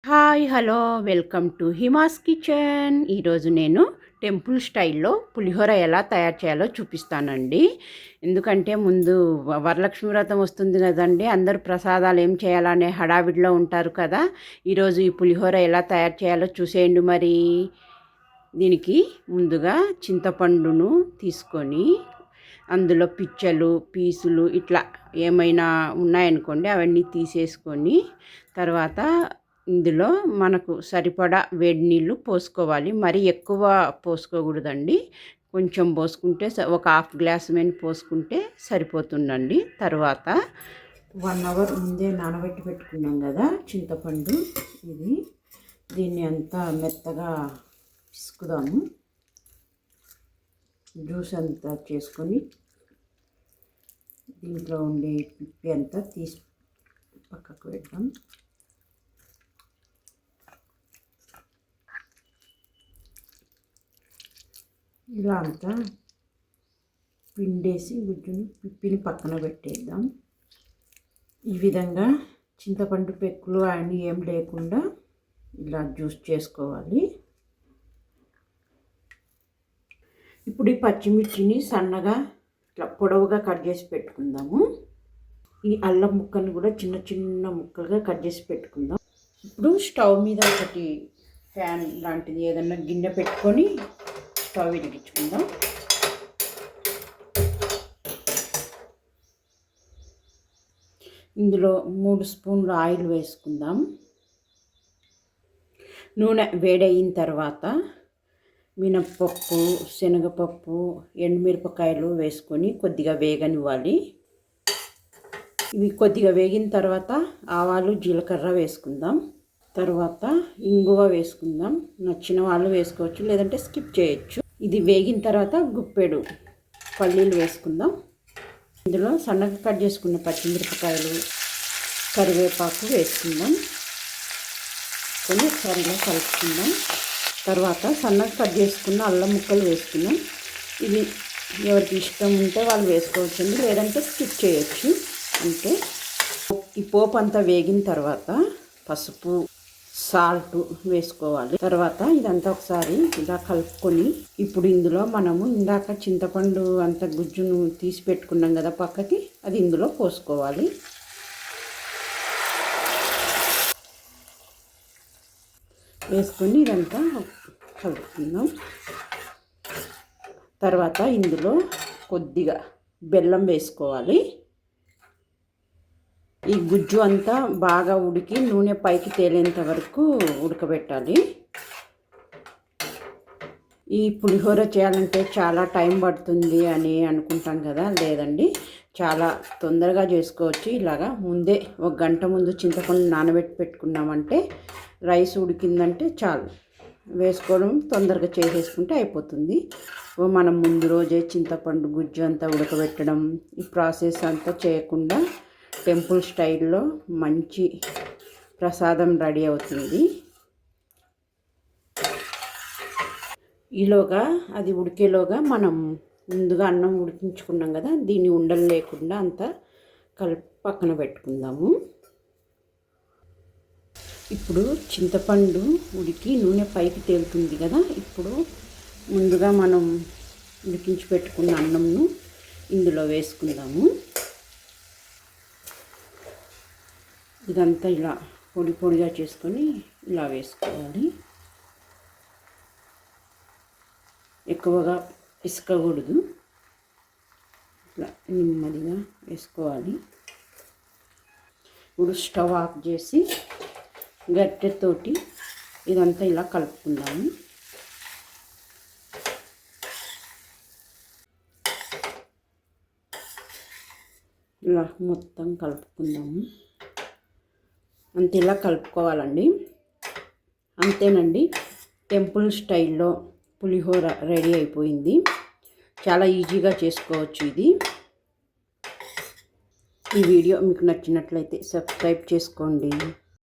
Hi hello welcome to Hima's kitchen. ఈరోజు నేను temple స్టైల్లో పులిహోర ఎలా తయారు చేయాలో చూపిస్తానండి. ఎందుకంటే ముందు వరలక్ష్మి వ్రతం వస్తుంది కదండి, అందరూ ప్రసాదాలు ఏం చేయాలనే హడావిడిలో ఉంటారు కదా. ఈరోజు ఈ పులిహోర ఎలా తయారు చేయాలో చూసేయండి. మరి దీనికి ముందుగా చింతపండును తీసుకొని అందులో పిచ్చలు పీసులు ఇట్లా ఏమైనా ఉన్నాయనుకోండి అవన్నీ తీసేసుకొని తర్వాత ఇందులో మనకు సరిపడా వేడి నీళ్ళు పోసుకోవాలి. మరీ ఎక్కువ పోసుకోకూడదండి, కొంచెం పోసుకుంటే ఒక హాఫ్ గ్లాస్ మీద పోసుకుంటే సరిపోతుందండి. తర్వాత 1 అవర్ ముందే నానబెట్టి పెట్టుకున్నాం కదా చింతపండు, దీన్ని అంతా మెత్తగా పిసుకుదాము. జ్యూస్ అంతా చేసుకొని దీంట్లో ఉండే పిప్పి అంతా తీసి పక్కకు పెడదాం. ఇలా అంతా పిండేసి గుజ్జును పిప్పిని పక్కన పెట్టేద్దాం. ఈ విధంగా చింతపండు పెక్కులు అన్నీ ఏం లేకుండా ఇలా జ్యూస్ చేసుకోవాలి. ఇప్పుడు ఈ పచ్చిమిర్చిని సన్నగా ఇట్లా పొడవుగా కట్ చేసి పెట్టుకుందాము. ఈ అల్లం ముక్కను కూడా చిన్న చిన్న ముక్కలుగా కట్ చేసి పెట్టుకుందాం. ఇప్పుడు స్టవ్ మీద ఒకటి ఫ్యాన్ లాంటిది ఏదన్నా గిన్నె పెట్టుకొని స్టవ్ వెలిగించుకుందాం. ఇందులో 3 స్పూన్లు ఆయిల్ వేసుకుందాం. నూనె వేడయిన తర్వాత మినప్పప్పు, శనగపప్పు, ఎండుమిరపకాయలు వేసుకొని కొద్దిగా వేగనివ్వాలి. ఇవి కొద్దిగా వేగిన తర్వాత ఆవాలు, జీలకర్ర వేసుకుందాం. తర్వాత ఇంగువ వేసుకుందాం. నచ్చిన వాళ్ళు వేసుకోవచ్చు, లేదంటే స్కిప్ చేయొచ్చు. ఇది వేగిన తర్వాత గుప్పెడు పల్లీలు వేసుకుందాం. ఇందులో సన్నగా కట్ చేసుకున్న పచ్చిమిరపకాయలు, కరివేపాకు వేసుకుందాం. ఒకసారి ఇలా కలుపుకుందాం. తర్వాత సన్నగా కట్ చేసుకున్న అల్లం ముక్కలు వేసుకుందాం. ఇది ఎవరికి ఇష్టం ఉంటే వాళ్ళు వేసుకోవచ్చండి, లేదంటే స్కిప్ చేయొచ్చు. అంటే ఈ పోపు అంతా వేగిన తర్వాత పసుపు, సాల్ట్ వేసుకోవాలి. తర్వాత ఇదంతా ఒకసారి ఇలా కలుపుకొని ఇప్పుడు ఇందులో మనము ఇందాక చింతపండు అంత గుజ్జును తీసి పెట్టుకున్నాం కదా పక్కకి, అది ఇందులో పోసుకోవాలి. వేసుకొని ఇదంతా కలుపుకుందాం. తర్వాత ఇందులో కొద్దిగా బెల్లం వేసుకోవాలి. ఈ గుజ్జు అంతా బాగా ఉడికి నూనె పైకి తేలేంత వరకు ఉడకబెట్టాలి. ఈ పులిహోర చేయాలంటే చాలా టైం పడుతుంది అని అనుకుంటాం కదా, లేదండి, చాలా తొందరగా చేసుకోవచ్చు. ఇలాగా ముందే 1 గంట ముందు చింతపండు నానబెట్టి పెట్టుకున్నామంటే రైస్ ఉడికిందంటే చాలు, వేసుకోవడం తొందరగా చేసేసుకుంటే అయిపోతుంది. మనం ముందు రోజే చింతపండు గుజ్జు అంతా ఉడకబెట్టడం, ఈ ప్రాసెస్ అంతా చేయకుండా టెంపుల్ స్టైల్లో మంచి ప్రసాదం రెడీ అవుతుంది. ఈలోగా అది ఉడికేలోగా మనం ముందుగా అన్నం ఉడికించుకున్నాం కదా, దీన్ని ఉండలు లేకుండా అంతా కలిపి పక్కన పెట్టుకుందాము. ఇప్పుడు చింతపండు ఉడికి నూనె పైకి తేలుతుంది కదా, ఇప్పుడు ముందుగా మనం ఉడికించి పెట్టుకున్న అన్నంను ఇందులో వేసుకుందాము. ఇదంతా ఇలా పొడి పొడిగా చేసుకొని ఇలా వేసుకోవాలి. ఎక్కువగా పిసకకూడదు, ఇట్లా నెమ్మదిగా వేసుకోవాలి. ఇప్పుడు స్టవ్ ఆఫ్ చేసి గట్టెతోటి ఇదంతా ఇలా కలుపుకుందాము. ఇలా మొత్తం కలుపుకుందాము. అంతే, ఇలా కలుపుకోవాలండి. అంతేనండి, టెంపుల్ స్టైల్లో పులిహోర రెడీ అయిపోయింది. చాలా ఈజీగా చేసుకోవచ్చు ఇది. ఈ వీడియో మీకు నచ్చినట్లయితే సబ్స్క్రైబ్ చేసుకోండి.